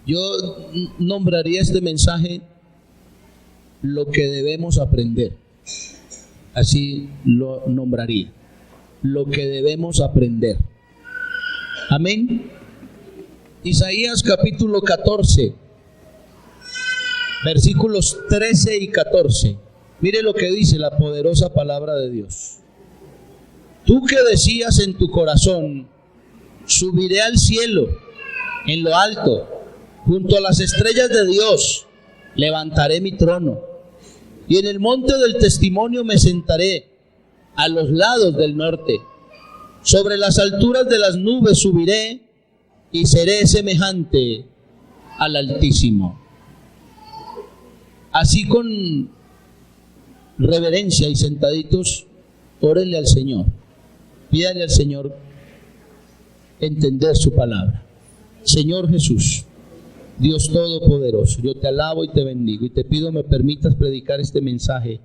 Yo nombraría este mensaje lo que debemos aprender. Así lo nombraría. Lo que debemos aprender. Amén. Isaías capítulo 14, versículos 13 y 14. Mire lo que dice la poderosa palabra de Dios. Tú que decías en tu corazón, subiré al cielo, en lo alto, junto a las estrellas de Dios, levantaré mi trono, y en el monte del testimonio me sentaré, a los lados del norte. Sobre las alturas de las nubes subiré, y seré semejante al Altísimo. Así con reverencia y sentaditos, órenle al Señor. Pídale al Señor entender su palabra. Señor Jesús, Dios Todopoderoso, yo te alabo y te bendigo y te pido me permitas predicar este mensaje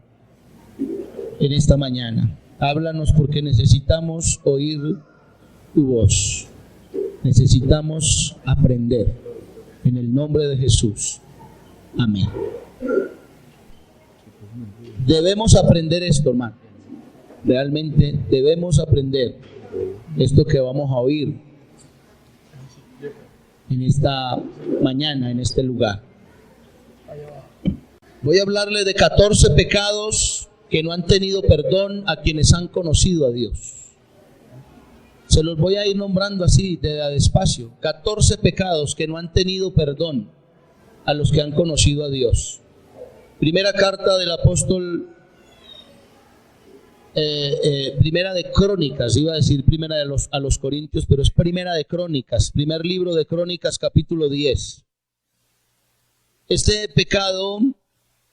en esta mañana. Háblanos porque necesitamos oír tu voz. Necesitamos aprender. En el nombre de Jesús. Amén. Debemos aprender esto, hermano. Realmente debemos aprender esto que vamos a oír en esta mañana, en este lugar. Voy a hablarle de 14 pecados que no han tenido perdón a quienes han conocido a Dios. Se los voy a ir nombrando así, de a despacio. 14 pecados que no han tenido perdón a los que han conocido a Dios. Primera carta del apóstol, primera de Crónicas, iba a decir primera de a los Corintios, pero es primera de Crónicas, primer libro de Crónicas, capítulo 10. Este pecado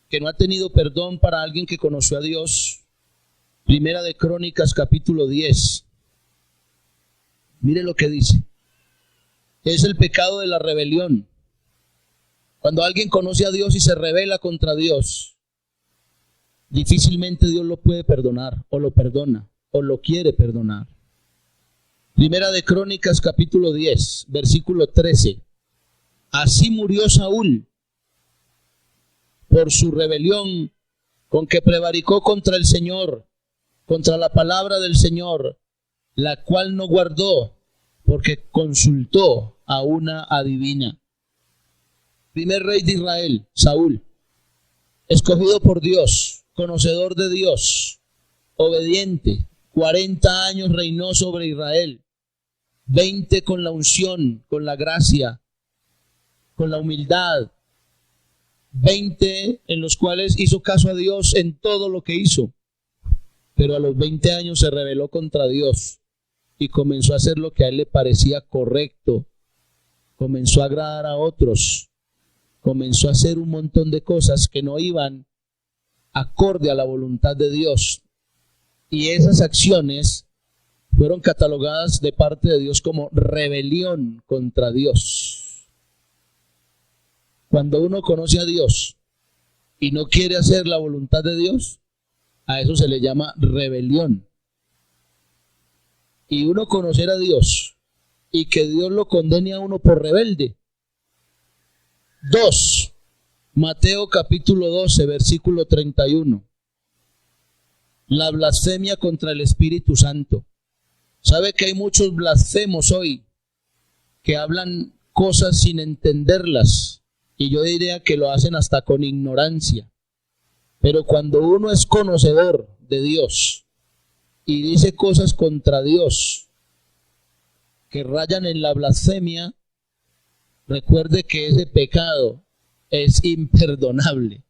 que no ha tenido perdón para alguien que conoció a Dios, primera de Crónicas, capítulo 10. Mire lo que dice. Es el pecado de la rebelión. Cuando alguien conoce a Dios y se rebela contra Dios, difícilmente Dios lo puede perdonar, o lo perdona, o lo quiere perdonar. Primera de Crónicas, capítulo 10, versículo 13. Así murió Saúl por su rebelión con que prevaricó contra el Señor, contra la palabra del Señor, la cual no guardó, porque consultó a una adivina. Primer rey de Israel, Saúl, escogido por Dios, conocedor de Dios, obediente, 40 años reinó sobre Israel, 20 con la unción, con la gracia, con la humildad, 20 en los cuales hizo caso a Dios en todo lo que hizo, pero a los 20 años se rebeló contra Dios y comenzó a hacer lo que a él le parecía correcto, comenzó a agradar a otros, comenzó a hacer un montón de cosas que no iban acorde a la voluntad de Dios, y esas acciones fueron catalogadas de parte de Dios como rebelión contra Dios. Cuando uno conoce a Dios y no quiere hacer la voluntad de Dios, a eso se le llama rebelión. Y uno conocer a Dios y que Dios lo condene a uno por rebelde. 2. Mateo capítulo 12, versículo 31. La blasfemia contra el Espíritu Santo. ¿Sabe que hay muchos blasfemos hoy que hablan cosas sin entenderlas? Y yo diría que lo hacen hasta con ignorancia. Pero cuando uno es conocedor de Dios y dice cosas contra Dios que rayan en la blasfemia, recuerde que ese pecado es imperdonable.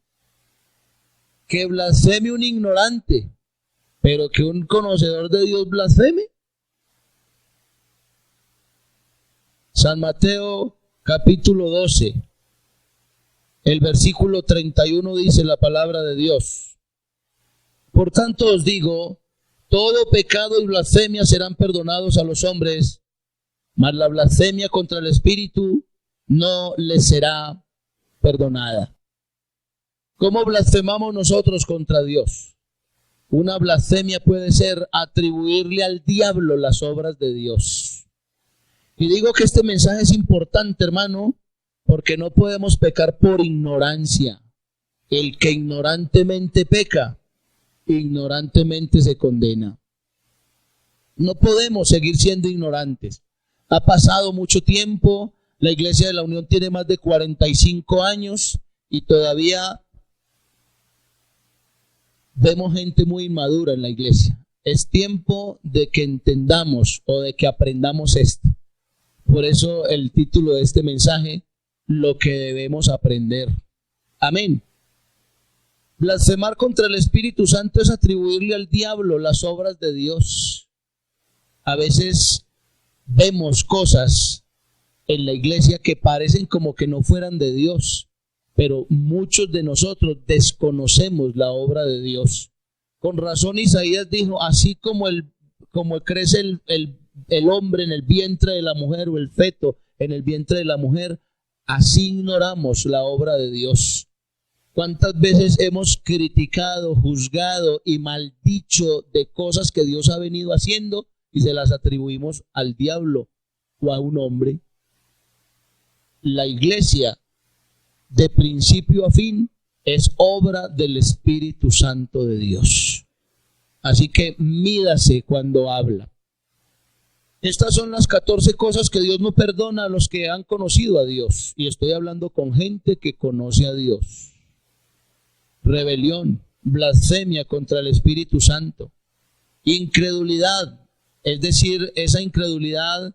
Que blasfeme un ignorante, pero que un conocedor de Dios blasfeme. San Mateo capítulo 12, el versículo 31 dice la palabra de Dios: por tanto os digo, todo pecado y blasfemia serán perdonados a los hombres, mas la blasfemia contra el Espíritu no les será perdonada. ¿Cómo blasfemamos nosotros contra Dios? Una blasfemia puede ser atribuirle al diablo las obras de Dios. Y digo que este mensaje es importante, hermano, porque no podemos pecar por ignorancia. El que ignorantemente peca, ignorantemente se condena. No podemos seguir siendo ignorantes. Ha pasado mucho tiempo, la Iglesia de la Unión tiene más de 45 años y todavía vemos gente muy inmadura en la iglesia. Es tiempo de que entendamos o de que aprendamos esto. Por eso el título de este mensaje, lo que debemos aprender. Amén. Blasfemar contra el Espíritu Santo es atribuirle al diablo las obras de Dios. A veces vemos cosas en la iglesia que parecen como que no fueran de Dios, pero muchos de nosotros desconocemos la obra de Dios. Con razón Isaías dijo, así como crece el hombre en el vientre de la mujer o el feto en el vientre de la mujer, así ignoramos la obra de Dios. ¿Cuántas veces hemos criticado, juzgado y maldicho de cosas que Dios ha venido haciendo y se las atribuimos al diablo o a un hombre? La iglesia, de principio a fin, es obra del Espíritu Santo de Dios. Así que mídase cuando habla. Estas son las 14 cosas que Dios no perdona a los que han conocido a Dios. Y estoy hablando con gente que conoce a Dios. Rebelión, blasfemia contra el Espíritu Santo, incredulidad, es decir, esa incredulidad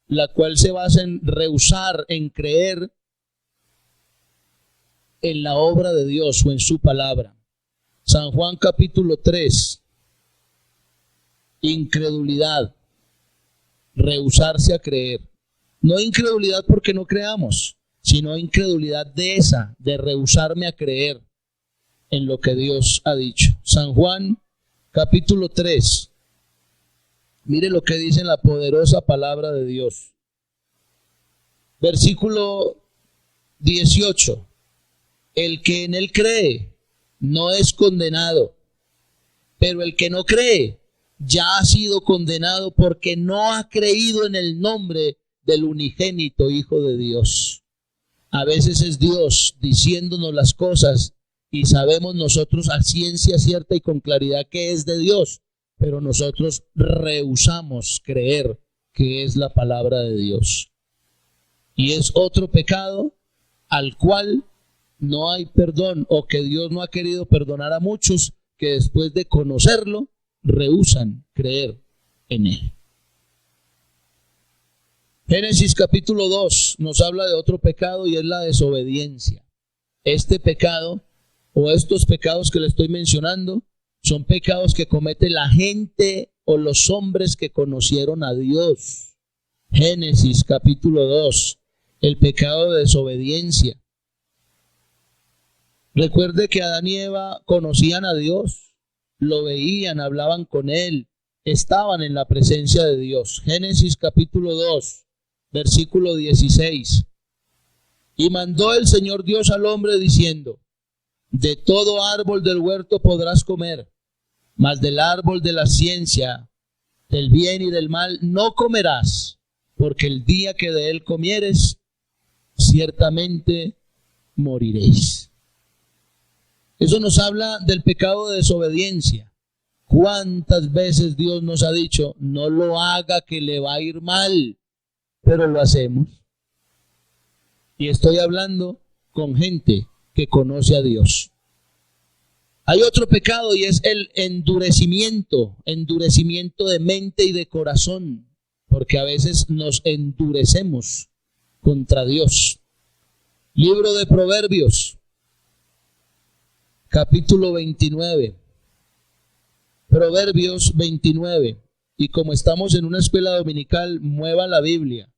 la cual se basa en rehusar, en creer en la obra de Dios o en su palabra. San Juan capítulo 3, incredulidad, rehusarse a creer. No incredulidad porque no creamos, sino incredulidad de rehusarme a creer en lo que Dios ha dicho. San Juan capítulo 3. Mire lo que dice en la poderosa palabra de Dios. Versículo 18. El que en él cree no es condenado, pero el que no cree ya ha sido condenado porque no ha creído en el nombre del unigénito Hijo de Dios. A veces es Dios diciéndonos las cosas y sabemos nosotros a ciencia cierta y con claridad que es de Dios, pero nosotros rehusamos creer que es la palabra de Dios. Y es otro pecado al cual no hay perdón, o que Dios no ha querido perdonar a muchos que después de conocerlo rehúsan creer en él. Génesis capítulo 2 nos habla de otro pecado y es la desobediencia. Este pecado o estos pecados que le estoy mencionando son pecados que comete la gente o los hombres que conocieron a Dios. Génesis capítulo 2, el pecado de desobediencia. Recuerde que Adán y Eva conocían a Dios, lo veían, hablaban con Él, estaban en la presencia de Dios. Génesis capítulo 2, versículo 16. Y mandó el Señor Dios al hombre diciendo, de todo árbol del huerto podrás comer, mas del árbol de la ciencia, del bien y del mal, no comerás, porque el día que de él comieres, ciertamente moriréis. Eso nos habla del pecado de desobediencia. ¿Cuántas veces Dios nos ha dicho, no lo haga que le va a ir mal? Pero lo hacemos. Y estoy hablando con gente que conoce a Dios. Hay otro pecado y es el endurecimiento de mente y de corazón, porque a veces nos endurecemos contra Dios. Libro de Proverbios, capítulo 29. Proverbios 29. Y como estamos en una escuela dominical, mueva la Biblia.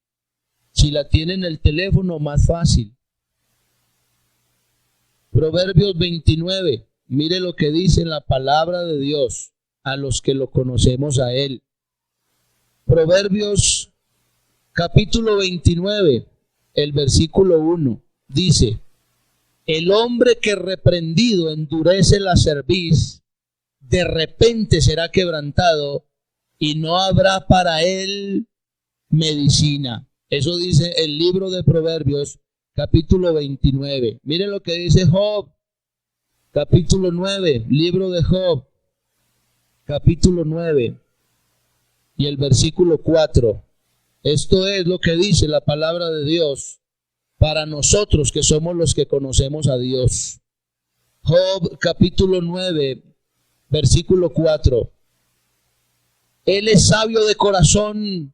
Si la tiene en el teléfono, más fácil. Proverbios 29. Mire lo que dice la palabra de Dios a los que lo conocemos a Él. Proverbios capítulo 29, el versículo 1, dice, el hombre que reprendido endurece la cerviz, de repente será quebrantado y no habrá para él medicina. Eso dice el libro de Proverbios, capítulo 29. Miren lo que dice Job, capítulo 9, libro de Job, capítulo 9 y el versículo 4. Esto es lo que dice la palabra de Dios para nosotros que somos los que conocemos a Dios. Job capítulo 9, versículo 4. Él es sabio de corazón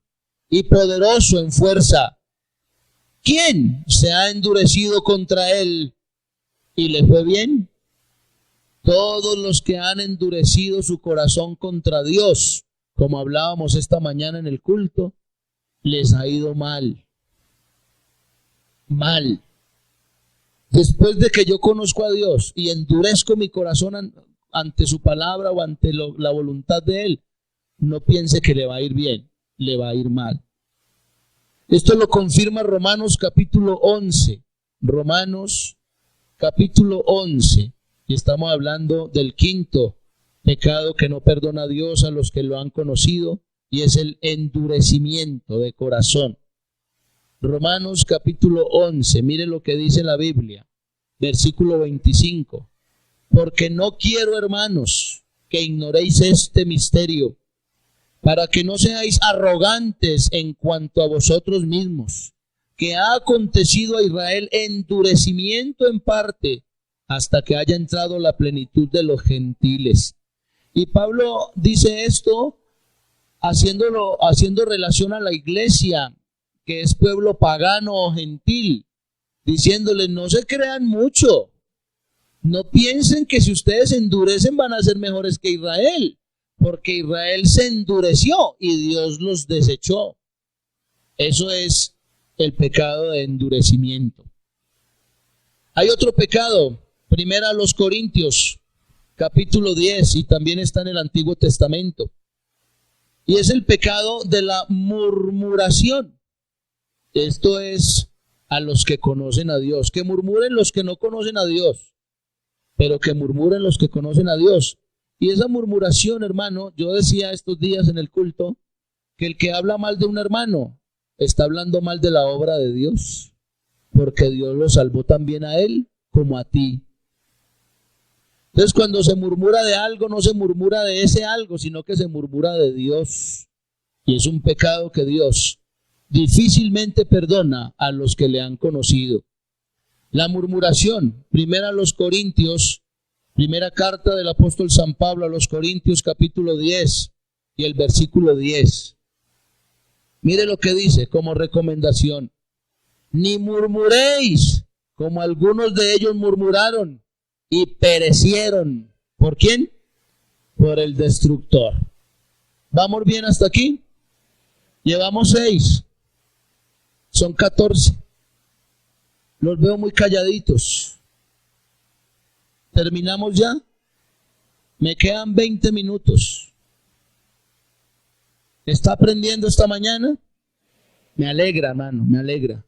y poderoso en fuerza. ¿Quién se ha endurecido contra él y le fue bien? Todos los que han endurecido su corazón contra Dios, como hablábamos esta mañana en el culto, les ha ido mal. Mal. Después de que yo conozco a Dios y endurezco mi corazón ante su palabra o ante la voluntad de Él, no piense que le va a ir bien, le va a ir mal. Esto lo confirma Romanos capítulo 11. Romanos capítulo 11. Y estamos hablando del quinto pecado que no perdona a Dios a los que lo han conocido, y es el endurecimiento de corazón. Romanos capítulo 11, mire lo que dice la Biblia, versículo 25. Porque no quiero, hermanos, que ignoréis este misterio, para que no seáis arrogantes en cuanto a vosotros mismos, que ha acontecido a Israel endurecimiento en parte, hasta que haya entrado la plenitud de los gentiles. Y Pablo dice esto haciendo relación a la iglesia, que es pueblo pagano o gentil, diciéndoles: no se crean mucho, no piensen que si ustedes endurecen van a ser mejores que Israel, porque Israel se endureció y Dios los desechó. Eso es el pecado de endurecimiento. Hay otro pecado, primera a los Corintios, capítulo 10, y también está en el Antiguo Testamento, y es el pecado de la murmuración. Esto es a los que conocen a Dios. Que murmuren los que no conocen a Dios, pero que murmuren los que conocen a Dios. Y esa murmuración, hermano, yo decía estos días en el culto, que el que habla mal de un hermano está hablando mal de la obra de Dios, porque Dios lo salvó también a él como a ti. Entonces, cuando se murmura de algo, no se murmura de ese algo, sino que se murmura de Dios. Y es un pecado que Dios difícilmente perdona a los que le han conocido. La murmuración, primera a los Corintios, primera carta del apóstol San Pablo a los Corintios, capítulo 10 y el versículo 10. Mire lo que dice como recomendación: ni murmuréis, como algunos de ellos murmuraron y perecieron. ¿Por quién? Por el destructor. ¿Vamos bien hasta aquí? Llevamos 6. Son 14. Los veo muy calladitos. ¿Terminamos ya? Me quedan 20 minutos. ¿Está aprendiendo esta mañana? Me alegra, hermano, me alegra.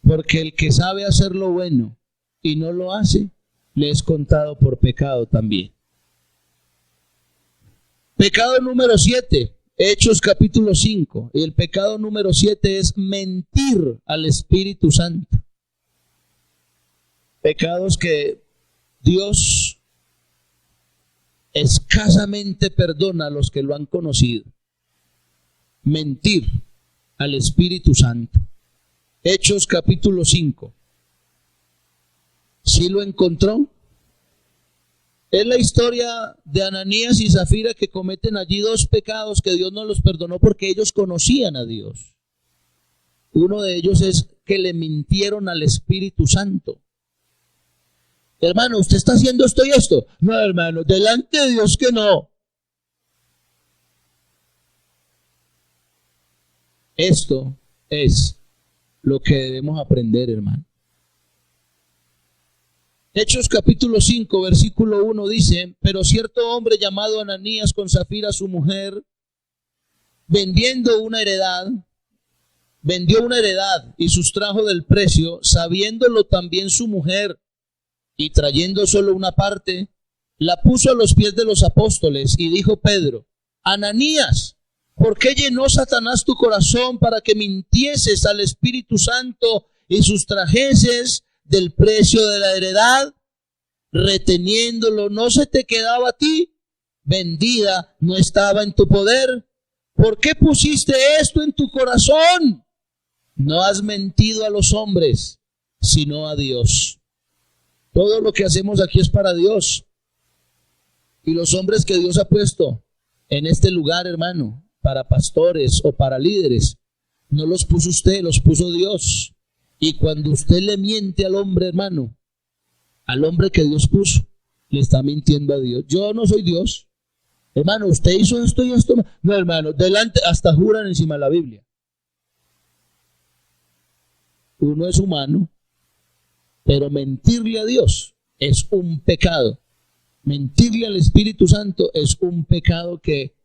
Porque el que sabe hacer lo bueno y no lo hace, le es contado por pecado también. Pecado número 7, Hechos capítulo 5. Y el pecado número 7 es mentir al Espíritu Santo. Pecados que Dios escasamente perdona a los que lo han conocido. Mentir al Espíritu Santo. Hechos capítulo 5. ¿Sí lo encontró? Es la historia de Ananías y Zafira, que cometen allí 2 pecados que Dios no los perdonó porque ellos conocían a Dios. Uno de ellos es que le mintieron al Espíritu Santo. Hermano, ¿usted está haciendo esto y esto? No, hermano, delante de Dios que no. Esto es lo que debemos aprender, hermano. Hechos capítulo 5, versículo 1 dice: pero cierto hombre llamado Ananías, con Zafira su mujer, vendió una heredad y sustrajo del precio, sabiéndolo también su mujer, y trayendo solo una parte, la puso a los pies de los apóstoles, y dijo Pedro: Ananías, ¿por qué llenó Satanás tu corazón para que mintieses al Espíritu Santo y sustrajeses del precio de la heredad, reteniéndolo, ¿no se te quedaba a ti? Vendida, ¿no estaba en tu poder? ¿Por qué pusiste esto en tu corazón? No has mentido a los hombres, sino a Dios. Todo lo que hacemos aquí es para Dios. Y los hombres que Dios ha puesto en este lugar, hermano, para pastores o para líderes, no los puso usted, los puso Dios. Y cuando usted le miente al hombre, hermano, al hombre que Dios puso, le está mintiendo a Dios. Yo no soy Dios. Hermano, usted hizo esto y esto. No, hermano, delante, hasta juran encima de la Biblia. Uno es humano, pero mentirle a Dios es un pecado. Mentirle al Espíritu Santo es un pecado que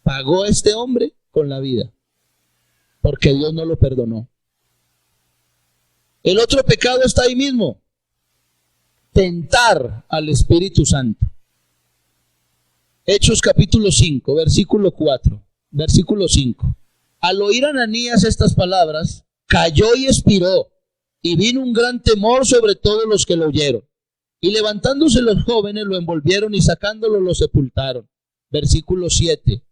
pagó este hombre con la vida, porque Dios no lo perdonó. El otro pecado está ahí mismo: tentar al Espíritu Santo. Hechos capítulo 5, versículo 4, versículo 5. Al oír Ananías estas palabras, cayó y expiró, y vino un gran temor sobre todos los que lo oyeron. Y levantándose los jóvenes lo envolvieron y sacándolo lo sepultaron. Versículo 7.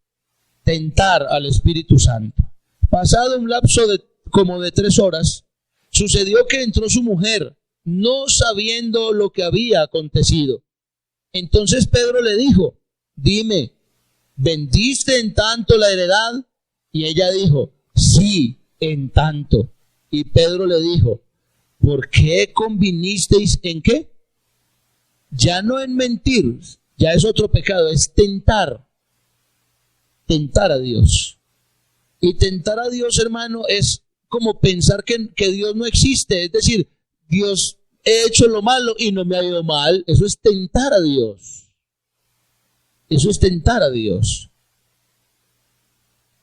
Tentar al Espíritu Santo. Pasado un lapso de como de 3 horas, sucedió que entró su mujer, no sabiendo lo que había acontecido. Entonces Pedro le dijo: dime, ¿vendiste en tanto la heredad? Y ella dijo: sí, en tanto. Y Pedro le dijo: ¿por qué convinisteis en qué? Ya no en mentir, ya es otro pecado, es tentar. Tentar a Dios. Y tentar a Dios, hermano, es como pensar que Dios no existe. Es decir, Dios, he hecho lo malo y no me ha ido mal. Eso es tentar a Dios. Eso es tentar a Dios.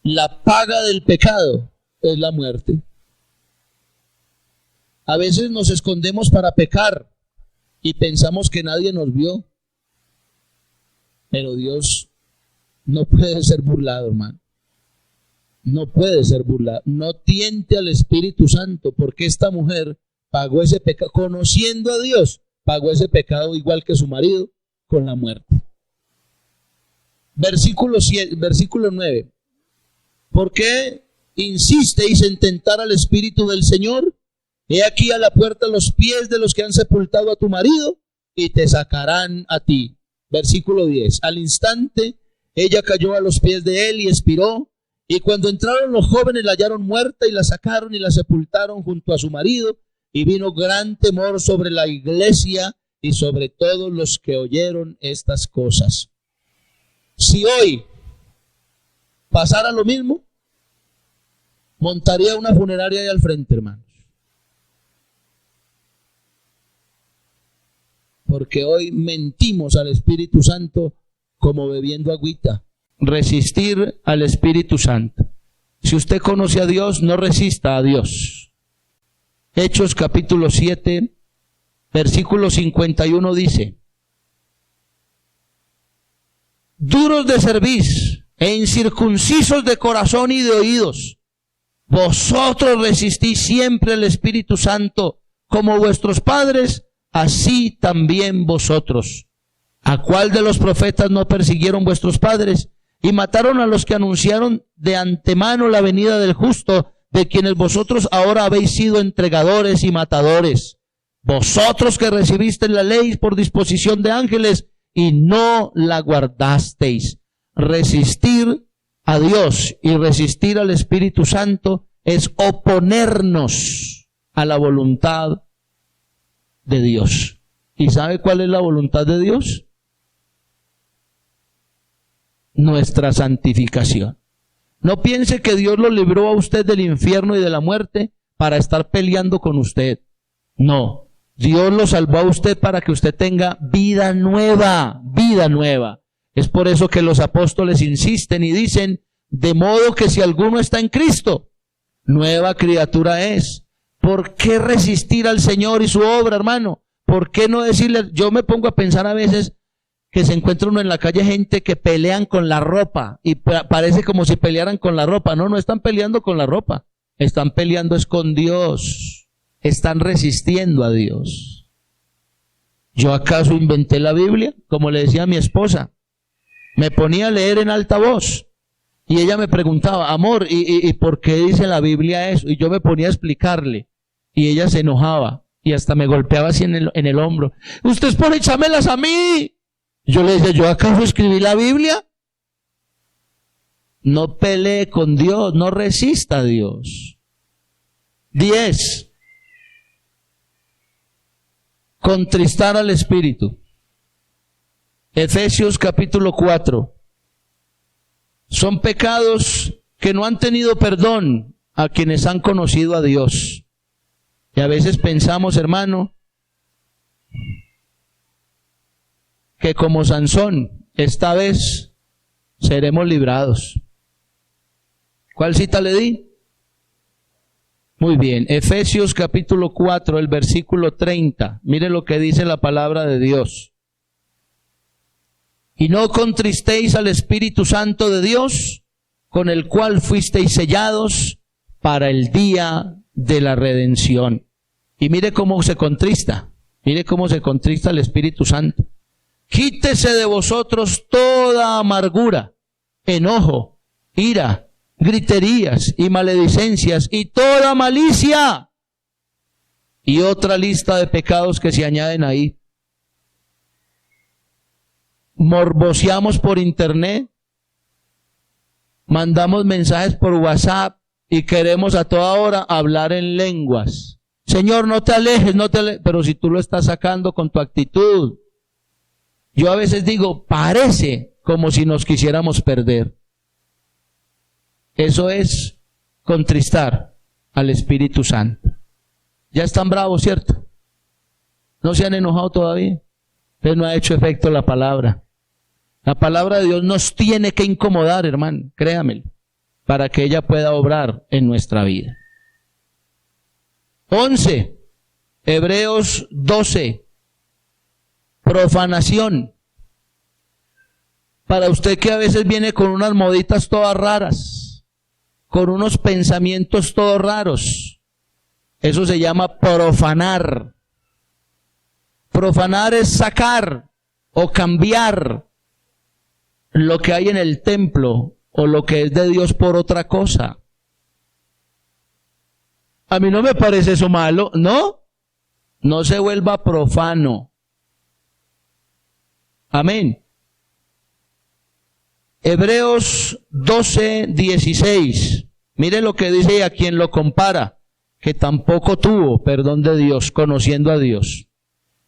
La paga del pecado es la muerte. A veces nos escondemos para pecar y pensamos que nadie nos vio. Pero Dios no puede ser burlado, hermano. No puede ser burlado. No tiente al Espíritu Santo, porque esta mujer pagó ese pecado, conociendo a Dios, pagó ese pecado igual que su marido, con la muerte. Versículo 9. ¿Por qué insisteis en tentar al Espíritu del Señor? He aquí a la puerta los pies de los que han sepultado a tu marido, y te sacarán a ti. Versículo 10. Al instante ella cayó a los pies de él y expiró. Y cuando entraron los jóvenes la hallaron muerta y la sacaron y la sepultaron junto a su marido. Y vino gran temor sobre la iglesia y sobre todos los que oyeron estas cosas. Si hoy pasara lo mismo, montaría una funeraria ahí al frente, hermanos. Porque hoy mentimos al Espíritu Santo como bebiendo agüita. Resistir al Espíritu Santo. Si usted conoce a Dios, no resista a Dios. Hechos capítulo 7, versículo 51 dice: duros de cerviz e incircuncisos de corazón y de oídos, vosotros resistís siempre al Espíritu Santo, como vuestros padres, así también vosotros. ¿A cuál de los profetas no persiguieron vuestros padres y mataron a los que anunciaron de antemano la venida del justo, de quienes vosotros ahora habéis sido entregadores y matadores? Vosotros que recibisteis la ley por disposición de ángeles y no la guardasteis. Resistir a Dios y resistir al Espíritu Santo es oponernos a la voluntad de Dios. ¿Y sabe cuál es la voluntad de Dios? Nuestra santificación. No piense que Dios lo libró a usted del infierno y de la muerte para estar peleando con usted. No, Dios lo salvó a usted para que usted tenga vida nueva, vida nueva. Es por eso que los apóstoles insisten y dicen: de modo que si alguno está en Cristo, nueva criatura es. ¿Por qué resistir al Señor y su obra, hermano? ¿Por qué no decirle? Yo me pongo a pensar a veces que se encuentra uno en la calle gente que pelean con la ropa y parece como si pelearan con la ropa. No, no están peleando con la ropa, están peleando es con Dios. están resistiendo a Dios. ¿Yo acaso inventé la Biblia? Como le decía a mi esposa, me ponía a leer en alta voz y ella me preguntaba, amor, ¿y por qué dice la Biblia eso? Y yo me ponía a explicarle y ella se enojaba y hasta me golpeaba así en el hombro. Usted es por echármelas a mí. Yo le decía, ¿yo acaso escribí la Biblia? No pelee con Dios, no resista a Dios. 10. Contristar al Espíritu. Efesios capítulo 4. Son pecados que no han tenido perdón a quienes han conocido a Dios. Y a veces pensamos, hermano, que como Sansón, esta vez seremos librados. ¿Cuál cita le di? Muy bien, Efesios capítulo 4, el versículo 30. Mire lo que dice la palabra de Dios. Y no contristéis al Espíritu Santo de Dios, con el cual fuisteis sellados para el día de la redención. Y mire cómo se contrista el Espíritu Santo. Quítese de vosotros toda amargura, enojo, ira, griterías y maledicencias y toda malicia. Y otra lista de pecados que se añaden ahí. Morboseamos por internet, mandamos mensajes por WhatsApp y queremos a toda hora hablar en lenguas. Señor, no te alejes, pero si tú lo estás sacando con tu actitud. Yo a veces digo, parece como si nos quisiéramos perder. Eso es contristar al Espíritu Santo. Ya están bravos, ¿cierto? No se han enojado todavía. Pero no ha hecho efecto la palabra. La palabra de Dios nos tiene que incomodar, hermano, créamelo, para que ella pueda obrar en nuestra vida. 11. Hebreos 12. Profanación. Para usted que a veces viene con unas moditas todas raras, con unos pensamientos todos raros, eso se llama profanar. Profanar es sacar o cambiar lo que hay en el templo o lo que es de Dios por otra cosa. A mí no me parece eso malo, ¿no? No se vuelva profano. Amén. Hebreos 12, 16. Mire lo que dice a quien lo compara, que tampoco tuvo perdón de Dios, conociendo a Dios.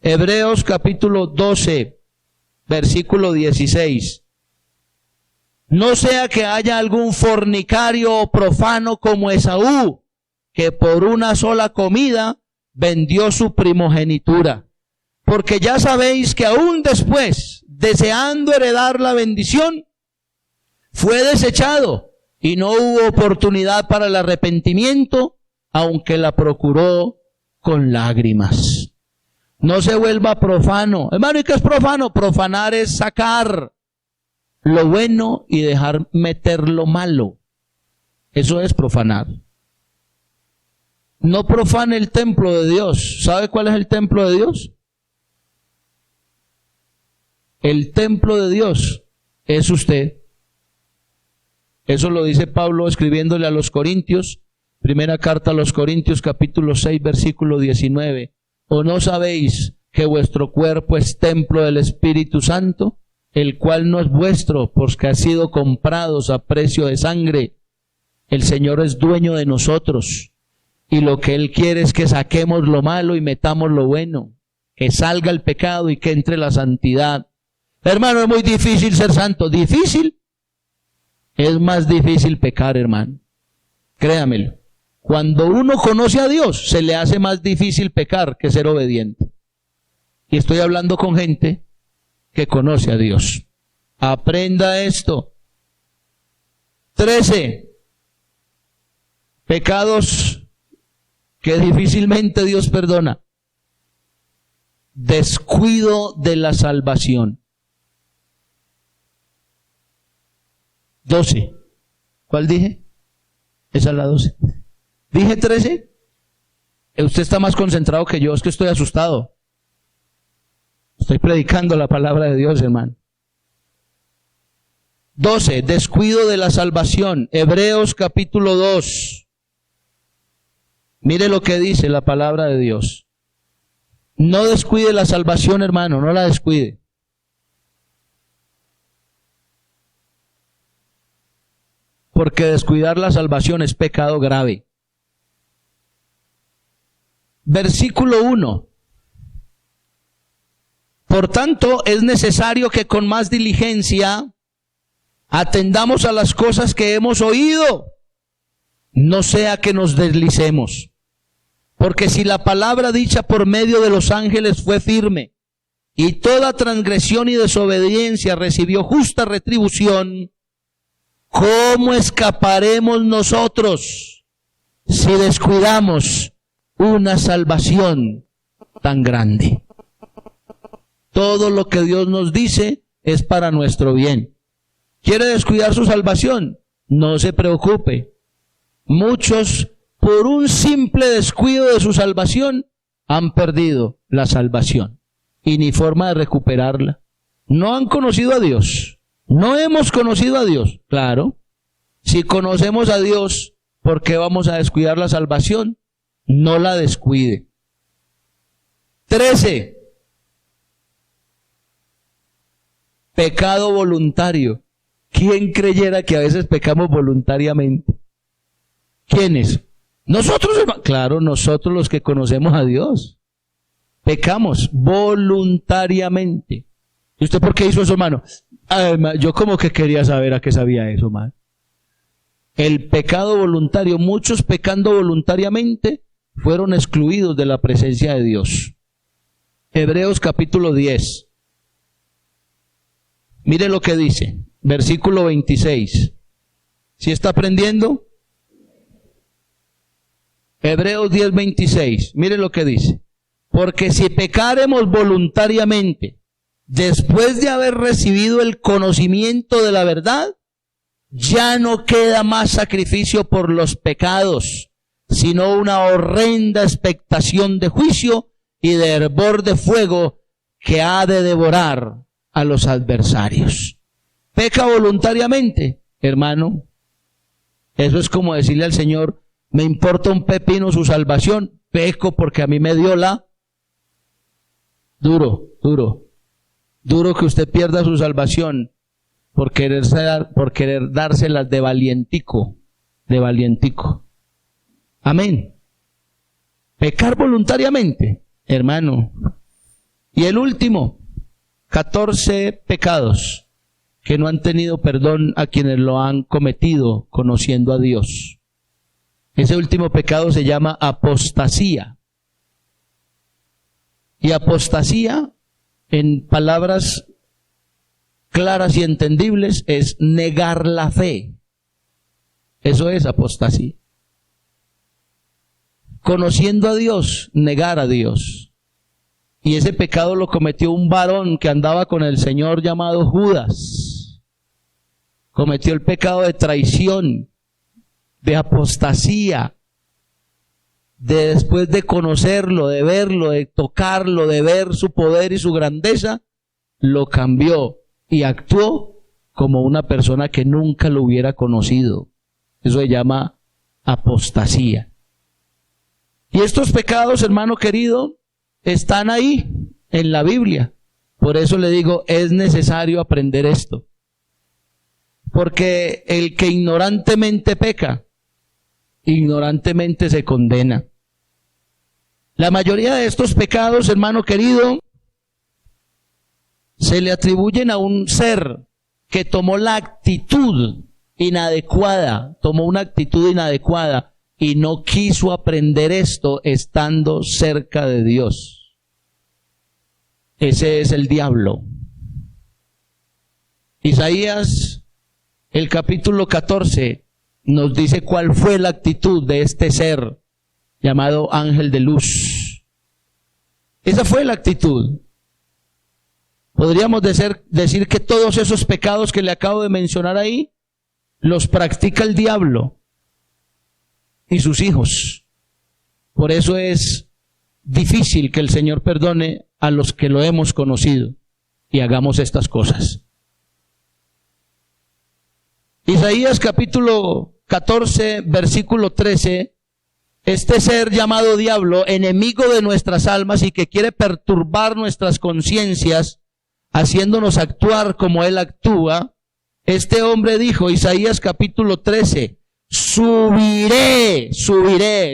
Hebreos capítulo 12, versículo 16. No sea que haya algún fornicario o profano como Esaú, que por una sola comida vendió su primogenitura. Porque ya sabéis que aún después, deseando heredar la bendición, fue desechado y no hubo oportunidad para el arrepentimiento, aunque la procuró con lágrimas. No se vuelva profano. Hermano, ¿y qué es profano? Profanar es sacar lo bueno y dejar meter lo malo. Eso es profanar. No profane el templo de Dios. ¿Sabe cuál es el templo de Dios? El templo de Dios es usted. Eso lo dice Pablo escribiéndole a los Corintios, primera carta a los Corintios, capítulo 6, versículo 19. ¿O no sabéis que vuestro cuerpo es templo del Espíritu Santo, el cual no es vuestro, porque ha sido comprados a precio de sangre? El Señor es dueño de nosotros, y lo que Él quiere es que saquemos lo malo y metamos lo bueno, que salga el pecado y que entre la santidad. Hermano, es muy difícil ser santo. ¿Difícil? Es más difícil pecar, hermano. Créamelo. Cuando uno conoce a Dios, se le hace más difícil pecar que ser obediente. Y estoy hablando con gente que conoce a Dios. Aprenda esto. 13. Pecados que difícilmente Dios perdona. Descuido de la salvación. 12. ¿Cuál dije? Esa es la 12. ¿Dije 13? Usted está más concentrado que yo, es que estoy asustado. Estoy predicando la palabra de Dios, hermano. 12. Descuido de la salvación. Hebreos capítulo 2. Mire lo que dice la palabra de Dios. No descuide la salvación, hermano, no la descuide. Porque descuidar la salvación es pecado grave. Versículo 1. Por tanto, es necesario que con más diligencia atendamos a las cosas que hemos oído, no sea que nos deslicemos. Porque si la palabra dicha por medio de los ángeles fue firme, y toda transgresión y desobediencia recibió justa retribución, ¿cómo escaparemos nosotros si descuidamos una salvación tan grande? Todo lo que Dios nos dice es para nuestro bien. ¿Quiere descuidar su salvación? No se preocupe. Muchos, por un simple descuido de su salvación, han perdido la salvación y ni forma de recuperarla. No han conocido a Dios. No hemos conocido a Dios. Claro, si conocemos a Dios, ¿por qué vamos a descuidar la salvación? No la descuide. 13. Pecado voluntario. ¿Quién creyera que a veces pecamos voluntariamente? ¿Quiénes? Nosotros, hermano. Claro, nosotros los que conocemos a Dios. Pecamos voluntariamente. ¿Y usted por qué hizo eso, hermano? Yo como que quería saber a qué sabía eso, hermano. El pecado voluntario, muchos pecando voluntariamente, fueron excluidos de la presencia de Dios. Hebreos capítulo 10. Mire lo que dice. Versículo 26. ¿Sí está aprendiendo? Hebreos 10, 26. Mire lo que dice. Porque si pecaremos voluntariamente, después de haber recibido el conocimiento de la verdad, ya no queda más sacrificio por los pecados, sino una horrenda expectación de juicio y de hervor de fuego que ha de devorar a los adversarios. Peca voluntariamente, hermano. Eso es como decirle al Señor, me importa un pepino su salvación, peco porque a mí me dio la... Duro que usted pierda su salvación por querer dárselas de valientico. Amén. Pecar voluntariamente, hermano. Y el último, 14 pecados que no han tenido perdón a quienes lo han cometido conociendo a Dios. Ese último pecado se llama apostasía. Y apostasía, en palabras claras y entendibles, es negar la fe. Eso es apostasía. Conociendo a Dios, negar a Dios. Y ese pecado lo cometió un varón que andaba con el Señor llamado Judas. Cometió el pecado de traición, de apostasía, de después de conocerlo, de verlo, de tocarlo, de ver su poder y su grandeza, lo cambió y actuó como una persona que nunca lo hubiera conocido. Eso se llama apostasía. Y estos pecados, hermano querido, están ahí en la Biblia. Por eso le digo, es necesario aprender esto. Porque el que ignorantemente peca, ignorantemente se condena. La mayoría de estos pecados, hermano querido, se le atribuyen a un ser que tomó la actitud inadecuada, tomó una actitud inadecuada y no quiso aprender esto estando cerca de Dios. Ese es el diablo. Isaías, el capítulo 14, nos dice cuál fue la actitud de este ser llamado ángel de luz. Esa fue la actitud. Podríamos decir que todos esos pecados que le acabo de mencionar ahí, los practica el diablo y sus hijos. Por eso es difícil que el Señor perdone a los que lo hemos conocido y hagamos estas cosas. Isaías capítulo 14, versículo 13. Este ser llamado diablo, enemigo de nuestras almas y que quiere perturbar nuestras conciencias, haciéndonos actuar como él actúa, este hombre dijo, Isaías capítulo 13, subiré,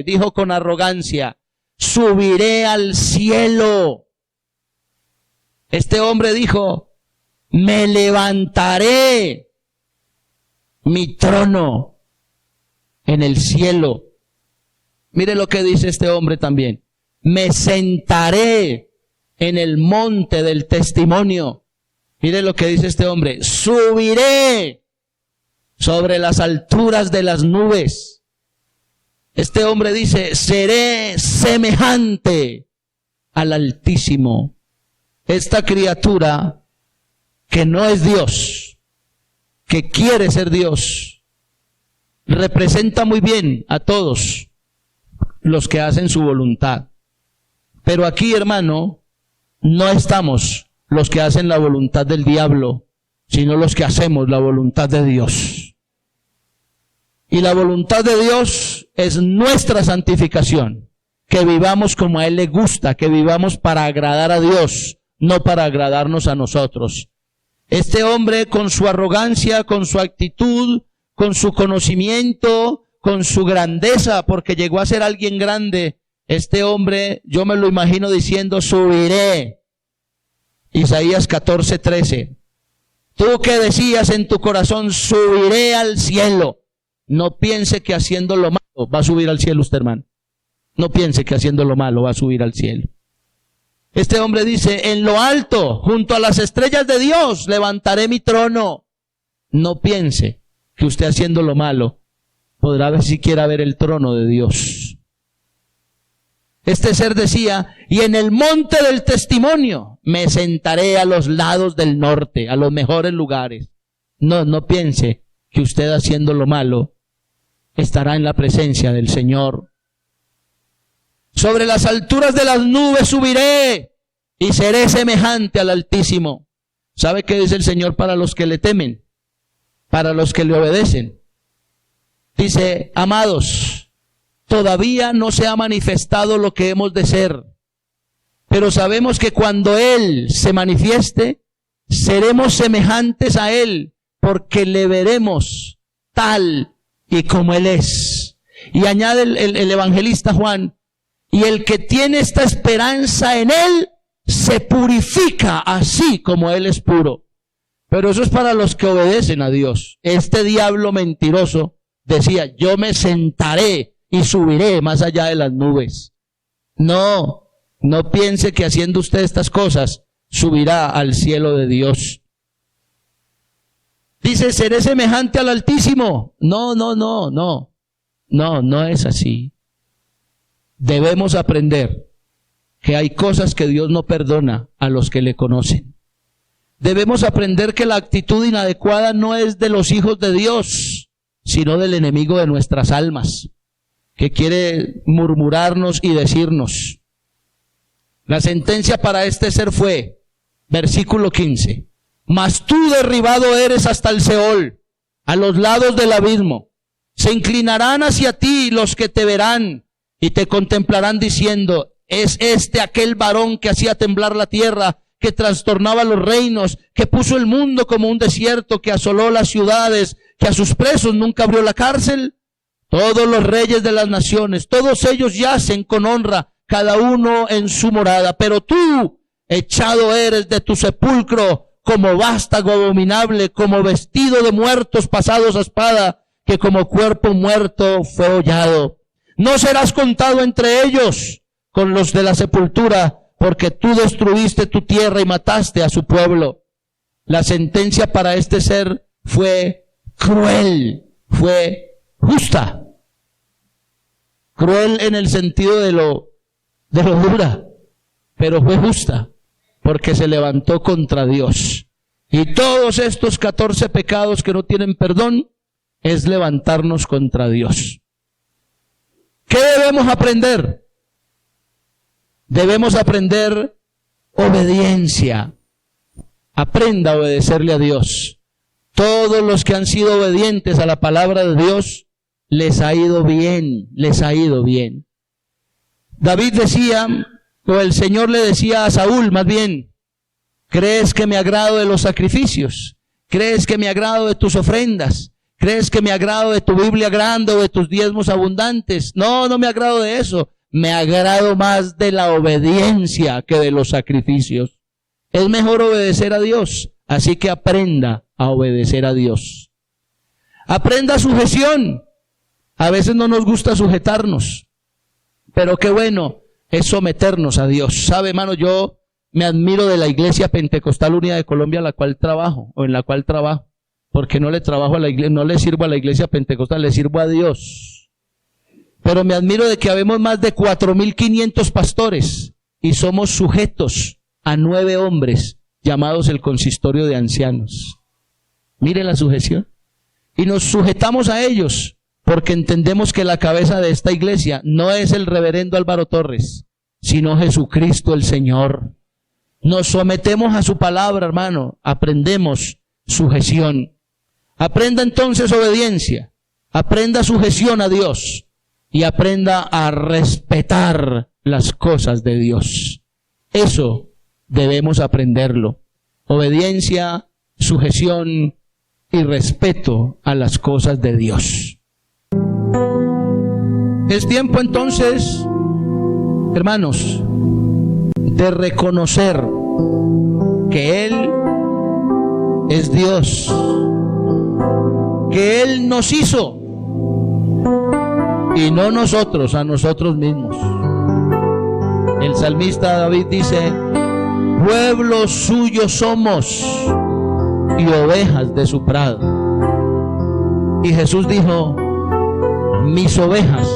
dijo con arrogancia, subiré al cielo. Este hombre dijo, me levantaré mi trono en el cielo. Mire lo que dice este hombre también. Me sentaré en el monte del testimonio. Mire lo que dice este hombre. Subiré sobre las alturas de las nubes. Este hombre dice, seré semejante al Altísimo. Esta criatura que no es Dios, que quiere ser Dios, representa muy bien a todos los que hacen su voluntad. Pero aquí, hermano, no estamos los que hacen la voluntad del diablo, sino los que hacemos la voluntad de Dios. Y la voluntad de Dios es nuestra santificación, que vivamos como a Él le gusta, que vivamos para agradar a Dios, no para agradarnos a nosotros. Este hombre, con su arrogancia, con su actitud, con su conocimiento, con su grandeza, porque llegó a ser alguien grande, este hombre, yo me lo imagino diciendo, subiré. Isaías 14, 13. Tú que decías en tu corazón, subiré al cielo. No piense que haciendo lo malo va a subir al cielo usted, hermano. No piense que haciendo lo malo va a subir al cielo. Este hombre dice, en lo alto, junto a las estrellas de Dios, levantaré mi trono. No piense que usted haciendo lo malo podrá ver siquiera ver el trono de Dios. Este ser decía, y en el monte del testimonio me sentaré a los lados del norte, a los mejores lugares. No piense que usted haciendo lo malo estará en la presencia del Señor. Sobre las alturas de las nubes subiré y seré semejante al Altísimo. ¿Sabe qué dice el Señor para los que le temen? Para los que le obedecen. Dice, amados, todavía no se ha manifestado lo que hemos de ser, pero sabemos que cuando Él se manifieste, seremos semejantes a Él, porque le veremos tal y como Él es. Y añade el evangelista Juan, y el que tiene esta esperanza en Él, se purifica así como Él es puro. Pero eso es para los que obedecen a Dios. Este diablo mentiroso decía, yo me sentaré y subiré más allá de las nubes. No piense que haciendo usted estas cosas subirá al cielo de Dios. Dice, seré semejante al Altísimo. No es así. Debemos aprender que hay cosas que Dios no perdona a los que le conocen. Debemos aprender que la actitud inadecuada no es de los hijos de Dios, sino del enemigo de nuestras almas, que quiere murmurarnos y decirnos. La sentencia para este ser fue, versículo 15, mas tú derribado eres hasta el Seol, a los lados del abismo. Se inclinarán hacia ti los que te verán y te contemplarán diciendo, es este aquel varón que hacía temblar la tierra, que trastornaba los reinos, que puso el mundo como un desierto, que asoló las ciudades, que a sus presos nunca abrió la cárcel. Todos los reyes de las naciones, todos ellos yacen con honra, cada uno en su morada. Pero tú, echado eres de tu sepulcro, como vástago abominable, como vestido de muertos pasados a espada, que como cuerpo muerto fue hollado. No serás contado entre ellos con los de la sepultura, porque tú destruiste tu tierra y mataste a su pueblo. La sentencia para este ser fue cruel, fue justa. Cruel en el sentido de lo dura, pero fue justa, porque se levantó contra Dios. Y todos estos 14 pecados que no tienen perdón, es levantarnos contra Dios. ¿Qué debemos aprender? Debemos aprender obediencia. Aprenda a obedecerle a Dios. Todos los que han sido obedientes a la palabra de Dios, les ha ido bien, les ha ido bien. David decía, o el Señor le decía a Saúl, más bien, ¿crees que me agrado de los sacrificios? ¿Crees que me agrado de tus ofrendas? ¿Crees que me agrado de tu Biblia grande o de tus diezmos abundantes? No, no me agrado de eso. Me agrado más de la obediencia que de los sacrificios. Es mejor obedecer a Dios, así que aprenda a obedecer a Dios. Aprenda sujeción. A veces no nos gusta sujetarnos, pero qué bueno es someternos a Dios. Sabe, hermano, yo me admiro de la Iglesia Pentecostal Unida de Colombia, en la cual trabajo, porque no le trabajo a la iglesia, no le sirvo a la Iglesia Pentecostal, le sirvo a Dios. Pero me admiro de que habemos más de 4.500 pastores y somos sujetos a 9 hombres llamados el consistorio de ancianos. Miren la sujeción. Y nos sujetamos a ellos porque entendemos que la cabeza de esta iglesia no es el reverendo Álvaro Torres, sino Jesucristo el Señor. Nos sometemos a su palabra, hermano. Aprendemos sujeción. Aprenda entonces obediencia. Aprenda sujeción a Dios. Y aprenda a respetar las cosas de Dios. Eso debemos aprenderlo. Obediencia, sujeción y respeto a las cosas de Dios. Es tiempo entonces, hermanos, de reconocer que Él es Dios, que Él nos hizo y no nosotros a nosotros mismos. El salmista David dice, pueblo suyo somos y ovejas de su prado. Y Jesús dijo, mis ovejas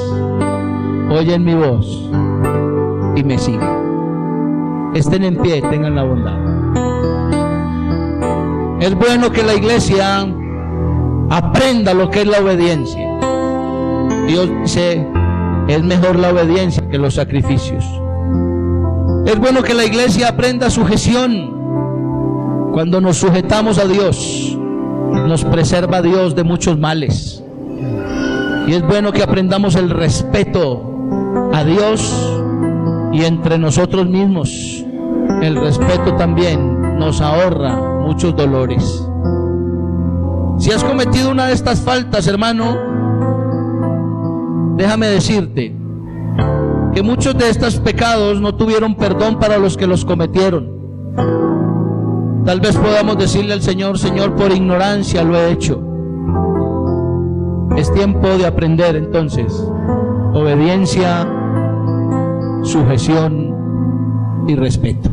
oyen mi voz y me siguen. Estén en pie, tengan la bondad. Es bueno que la iglesia aprenda lo que es la obediencia. Dios dice, es mejor la obediencia que los sacrificios. Es bueno que la iglesia aprenda sujeción. Cuando nos sujetamos a Dios, nos preserva Dios de muchos males. Y es bueno que aprendamos el respeto a Dios y entre nosotros mismos. El respeto también nos ahorra muchos dolores. Si has cometido una de estas faltas, hermano, déjame decirte que muchos de estos pecados no tuvieron perdón para los que los cometieron. Tal vez podamos decirle al Señor, Señor, por ignorancia lo he hecho. Es tiempo de aprender entonces obediencia, sujeción y respeto.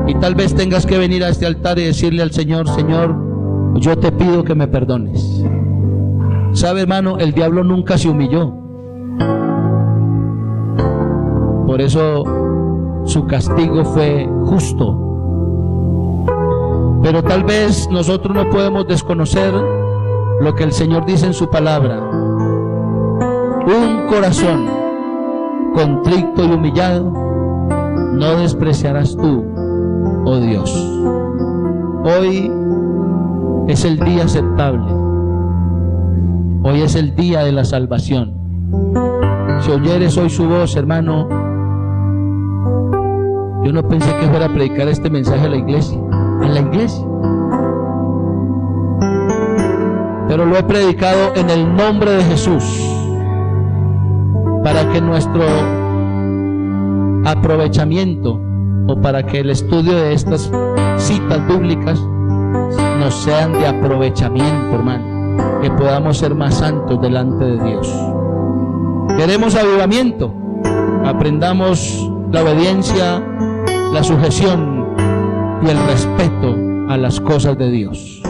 Y tal vez tengas que venir a este altar y decirle al Señor, Señor, yo te pido que me perdones. ¿Sabe, hermano? El diablo nunca se humilló. Por eso su castigo fue justo. Pero tal vez nosotros no podemos desconocer lo que el Señor dice en su palabra. Un corazón contrito y humillado no despreciarás tú, oh Dios. Hoy es el día aceptable. Hoy es el día de la salvación. Si oyeres hoy su voz, hermano, yo no pensé que fuera a predicar este mensaje a la iglesia, en la iglesia. Pero lo he predicado en el nombre de Jesús, para que nuestro aprovechamiento o para que el estudio de estas citas bíblicas nos sean de aprovechamiento, hermano, que podamos ser más santos delante de Dios. Queremos avivamiento, aprendamos la obediencia, la sujeción y el respeto a las cosas de Dios.